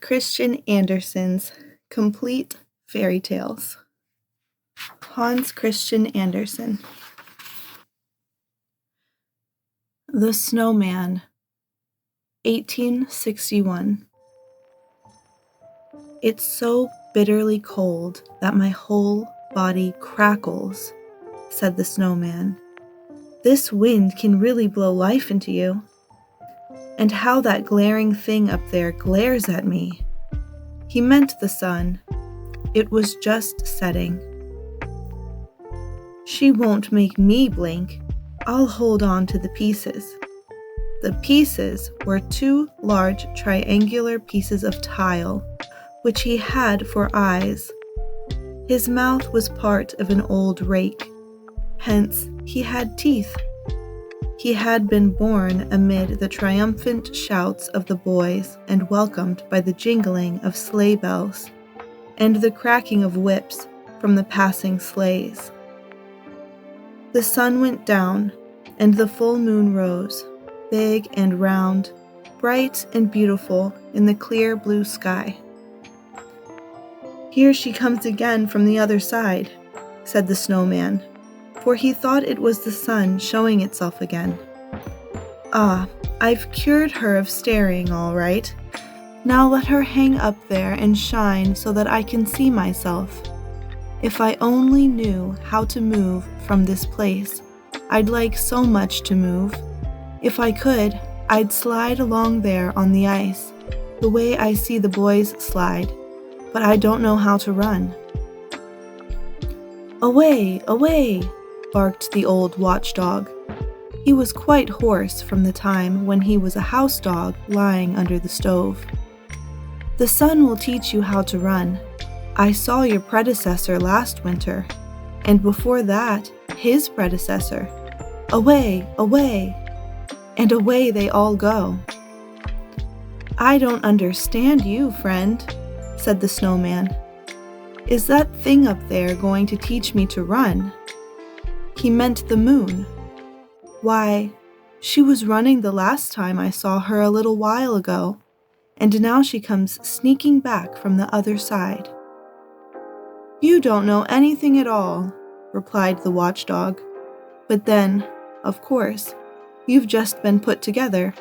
Christian Andersen's Complete Fairy Tales. Hans Christian Andersen. The Snowman, 1861. It's so bitterly cold that my whole body crackles, said the Snowman. This wind can really blow life into you. And how that glaring thing up there glares at me. He meant the sun. It was just setting. She won't make me blink. I'll hold on to the pieces. The pieces were two large triangular pieces of tile, which he had for eyes. His mouth was part of an old rake, hence he had teeth. He had been born amid the triumphant shouts of the boys and welcomed by the jingling of sleigh bells and the cracking of whips from the passing sleighs. The sun went down and the full moon rose, big and round, bright and beautiful in the clear blue sky. Here she comes again from the other side, said the Snowman, for he thought it was the sun showing itself again. Ah, I've cured her of staring, all right. Now let her hang up there and shine so that I can see myself. If I only knew how to move from this place, I'd like so much to move. If I could, I'd slide along there on the ice, the way I see the boys slide, but I don't know how to run. Away, away, barked the old watchdog. He was quite hoarse from the time when he was a house dog lying under the stove. The sun will teach you how to run. I saw your predecessor last winter, and before that, his predecessor. Away, away, and away they all go. I don't understand you, friend, said the Snowman. Is that thing up there going to teach me to run? He meant the moon. Why, she was running the last time I saw her a little while ago, and now she comes sneaking back from the other side. You don't know anything at all, replied the watchdog. But then, of course, you've just been put together.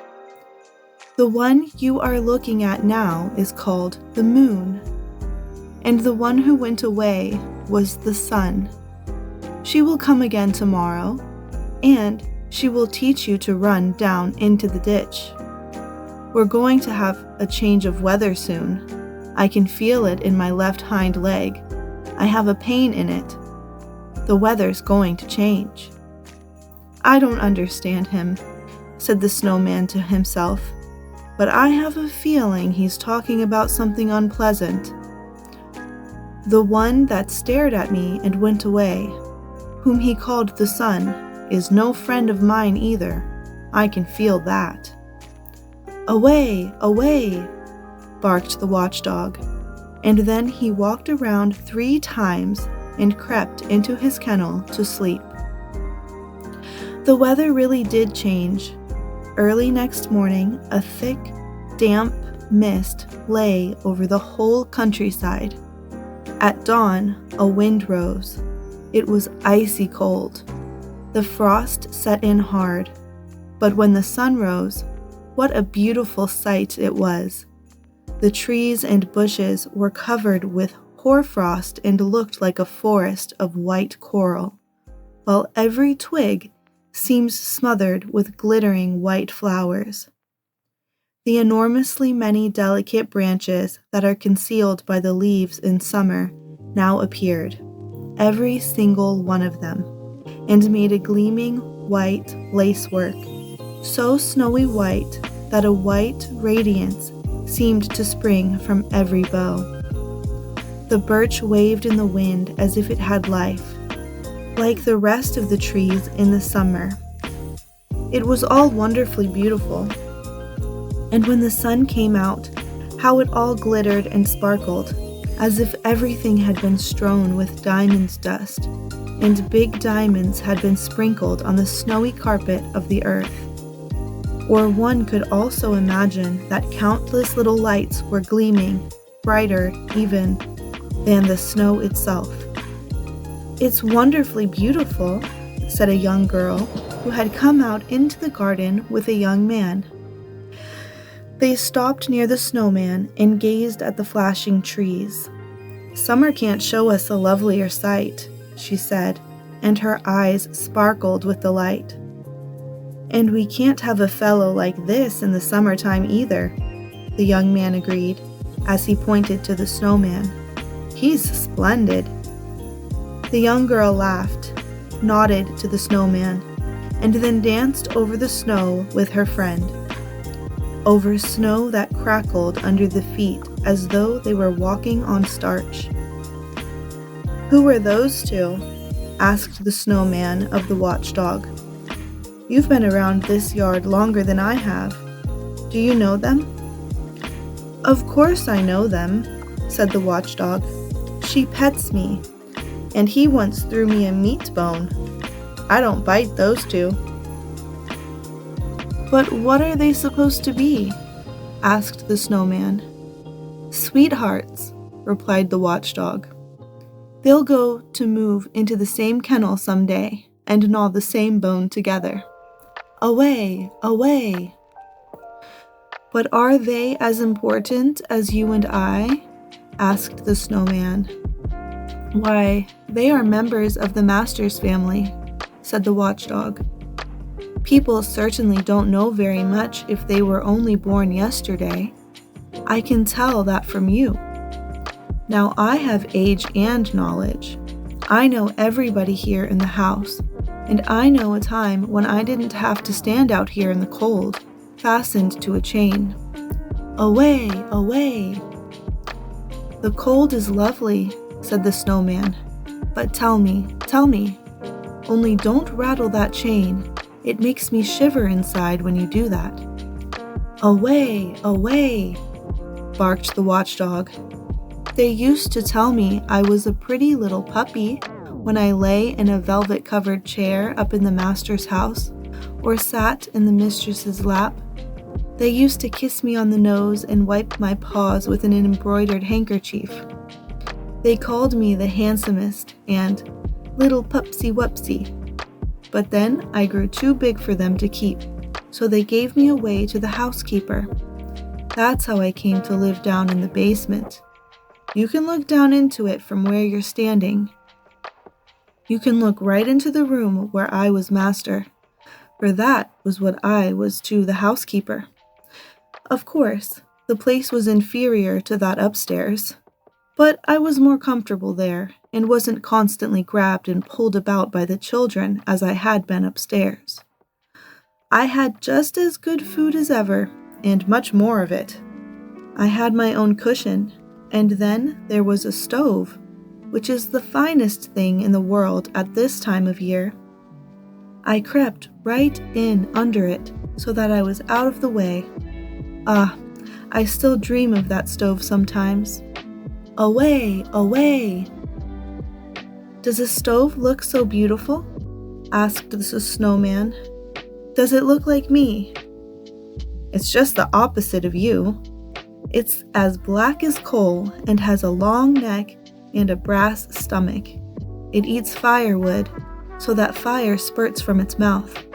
The one you are looking at now is called the moon, and the one who went away was the sun. She will come again tomorrow, and she will teach you to run down into the ditch. We're going to have a change of weather soon. I can feel it in my left hind leg. I have a pain in it. The weather's going to change. I don't understand him, said the Snowman to himself, but I have a feeling he's talking about something unpleasant. The one that stared at me and went away, whom he called the sun, is no friend of mine either. I can feel that. Away, away, barked the watchdog, and then he walked around 3 times and crept into his kennel to sleep. The weather really did change. Early next morning, a thick, damp mist lay over the whole countryside. At dawn, a wind rose. It was icy cold. The frost set in hard, but when the sun rose, what a beautiful sight it was. The trees and bushes were covered with hoarfrost and looked like a forest of white coral, while every twig seemed smothered with glittering white flowers. The enormously many delicate branches that are concealed by the leaves in summer now appeared, every single one of them, and made a gleaming white lacework, so snowy white that a white radiance seemed to spring from every bough. The birch waved in the wind as if it had life, like the rest of the trees in the summer. It was all wonderfully beautiful, and when the sun came out, how it all glittered and sparkled, as if everything had been strewn with diamond dust, and big diamonds had been sprinkled on the snowy carpet of the earth. Or one could also imagine that countless little lights were gleaming, brighter even than the snow itself. "It's wonderfully beautiful," said a young girl who had come out into the garden with a young man. They stopped near the snowman and gazed at the flashing trees. "Summer can't show us a lovelier sight," she said, and her eyes sparkled with delight. "And we can't have a fellow like this in the summertime either," the young man agreed, as he pointed to the snowman. "He's splendid." The young girl laughed, nodded to the snowman, and then danced over the snow with her friend. Over snow that crackled under the feet as though they were walking on starch. "Who were those two?" asked the snowman of the watchdog. "You've been around this yard longer than I have. Do you know them?" "Of course I know them," said the watchdog. "She pets me, and he once threw me a meat bone. I don't bite those two." "But what are they supposed to be?" asked the snowman. "Sweethearts," replied the watchdog. "They'll go to move into the same kennel someday and gnaw the same bone together. Away, away." "But are they as important as you and I?" asked the snowman. "Why, they are members of the master's family," said the watchdog. "People certainly don't know very much if they were only born yesterday. I can tell that from you. Now I have age and knowledge. I know everybody here in the house, and I know a time when I didn't have to stand out here in the cold, fastened to a chain. Away, away." "The cold is lovely," said the snowman. "But tell me, only don't rattle that chain. It makes me shiver inside when you do that." "Away, away," barked the watchdog. "They used to tell me I was a pretty little puppy when I lay in a velvet-covered chair up in the master's house, or sat in the mistress's lap. They used to kiss me on the nose and wipe my paws with an embroidered handkerchief. They called me the handsomest and little pupsy-wupsy. But then I grew too big for them to keep, so they gave me away to the housekeeper. That's how I came to live down in the basement. You can look down into it from where you're standing. You can look right into the room where I was master, for that was what I was to the housekeeper. Of course, the place was inferior to that upstairs, but I was more comfortable there and wasn't constantly grabbed and pulled about by the children as I had been upstairs. I had just as good food as ever, and much more of it. I had my own cushion, and then there was a stove, which is the finest thing in the world at this time of year. I crept right in under it so that I was out of the way. Ah, I still dream of that stove sometimes. Away, away." "Does a stove look so beautiful?" asked the snowman. "Does it look like me?" "It's just the opposite of you. It's as black as coal and has a long neck and a brass stomach. It eats firewood, so that fire spurts from its mouth.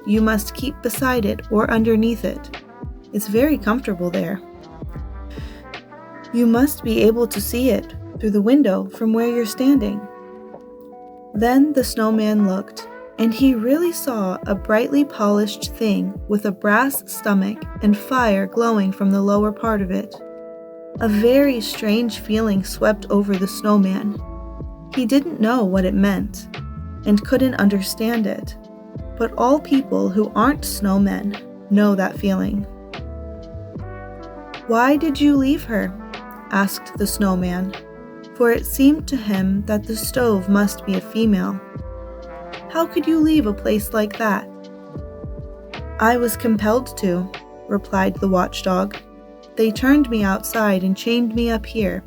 You must keep beside it or underneath it. It's very comfortable there. You must be able to see it through the window from where you're standing." Then the snowman looked, and he really saw a brightly polished thing with a brass stomach and fire glowing from the lower part of it. A very strange feeling swept over the snowman. He didn't know what it meant, and couldn't understand it, but all people who aren't snowmen know that feeling. "Why did you leave her?" asked the snowman, for it seemed to him that the stove must be a female. "How could you leave a place like that?" "I was compelled to," replied the watchdog. "They turned me outside and chained me up here.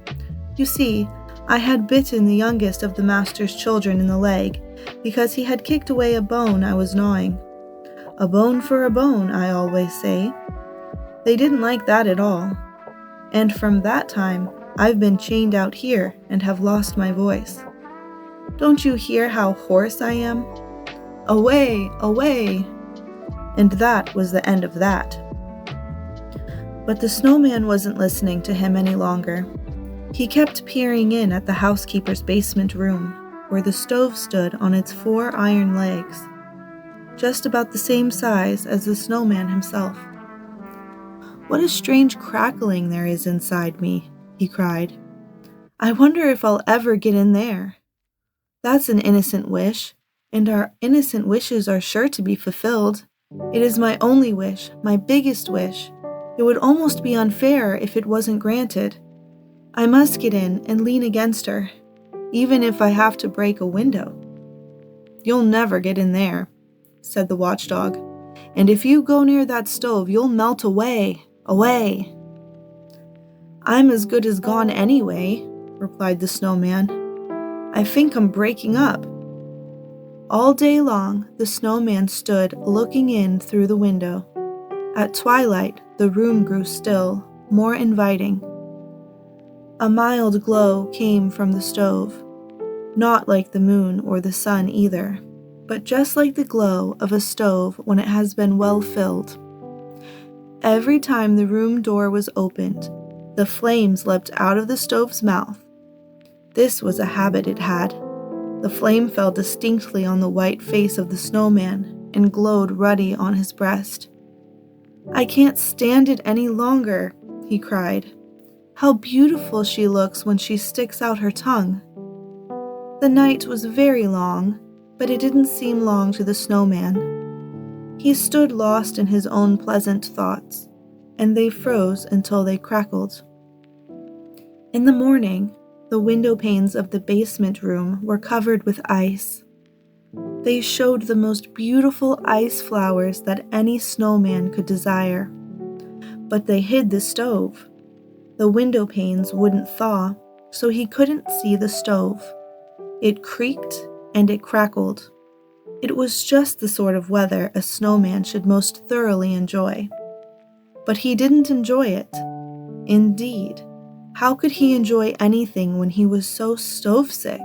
You see, I had bitten the youngest of the master's children in the leg because he had kicked away a bone I was gnawing. "A bone for a bone, I always say." They didn't like that at all. And from that time, I've been chained out here and have lost my voice. Don't you hear how hoarse I am? Away, away! And that was the end of that. But the snowman wasn't listening to him any longer. He kept peering in at the housekeeper's basement room, where the stove stood on its 4 iron legs, just about the same size as the snowman himself. "What a strange crackling there is inside me," he cried. "I wonder if I'll ever get in there. That's an innocent wish, and our innocent wishes are sure to be fulfilled. It is my only wish, my biggest wish. It would almost be unfair if it wasn't granted. I must get in and lean against her, even if I have to break a window." "You'll never get in there," said the watchdog, "and if you go near that stove, you'll melt away, away." "I'm as good as gone anyway," replied the snowman. "I think I'm breaking up." All day long, the snowman stood looking in through the window. At twilight, the room grew still, more inviting. A mild glow came from the stove, not like the moon or the sun either, but just like the glow of a stove when it has been well filled. Every time the room door was opened, the flames leapt out of the stove's mouth. This was a habit it had. The flame fell distinctly on the white face of the snowman and glowed ruddy on his breast. "I can't stand it any longer," he cried. "How beautiful she looks when she sticks out her tongue." The night was very long, but it didn't seem long to the snowman. He stood lost in his own pleasant thoughts, and they froze until they crackled. In the morning, the window panes of the basement room were covered with ice. They showed the most beautiful ice flowers that any snowman could desire. But they hid the stove. The window panes wouldn't thaw, so he couldn't see the stove. It creaked and it crackled. It was just the sort of weather a snowman should most thoroughly enjoy. But he didn't enjoy it. Indeed, how could he enjoy anything when he was so stove-sick?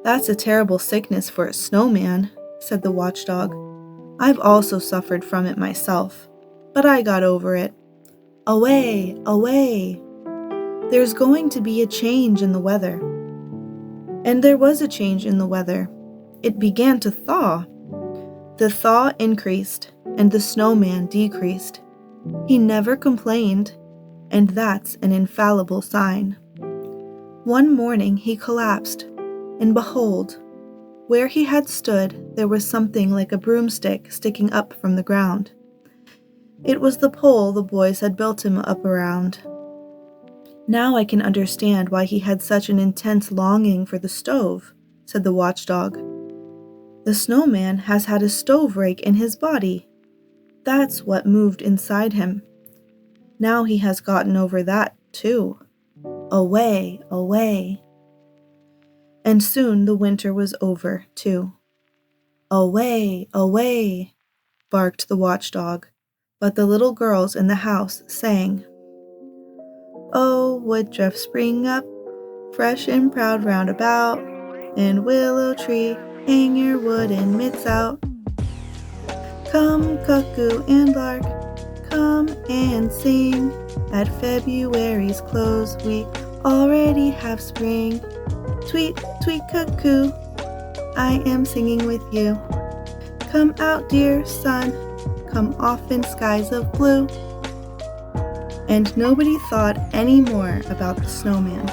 "That's a terrible sickness for a snowman," said the watchdog. "I've also suffered from it myself, but I got over it. Away, away! There's going to be a change in the weather." And there was a change in the weather. It began to thaw. The thaw increased, and the snowman decreased. He never complained, and that's an infallible sign. One morning he collapsed, and behold, where he had stood there was something like a broomstick sticking up from the ground. It was the pole the boys had built him up around. "Now I can understand why he had such an intense longing for the stove," said the watchdog. "The snowman has had a stove rake in his body. That's what moved inside him. Now he has gotten over that, too. Away, away." And soon the winter was over, too. "Away, away," barked the watchdog, but the little girls in the house sang. "Oh, woodruff, spring up, fresh and proud round about, and willow tree, hang your wooden mitts out. Come, cuckoo and lark, come and sing. At February's close we already have spring. Tweet, tweet, cuckoo, I am singing with you. Come out, dear sun, come off in skies of blue." And nobody thought any more about the snowman.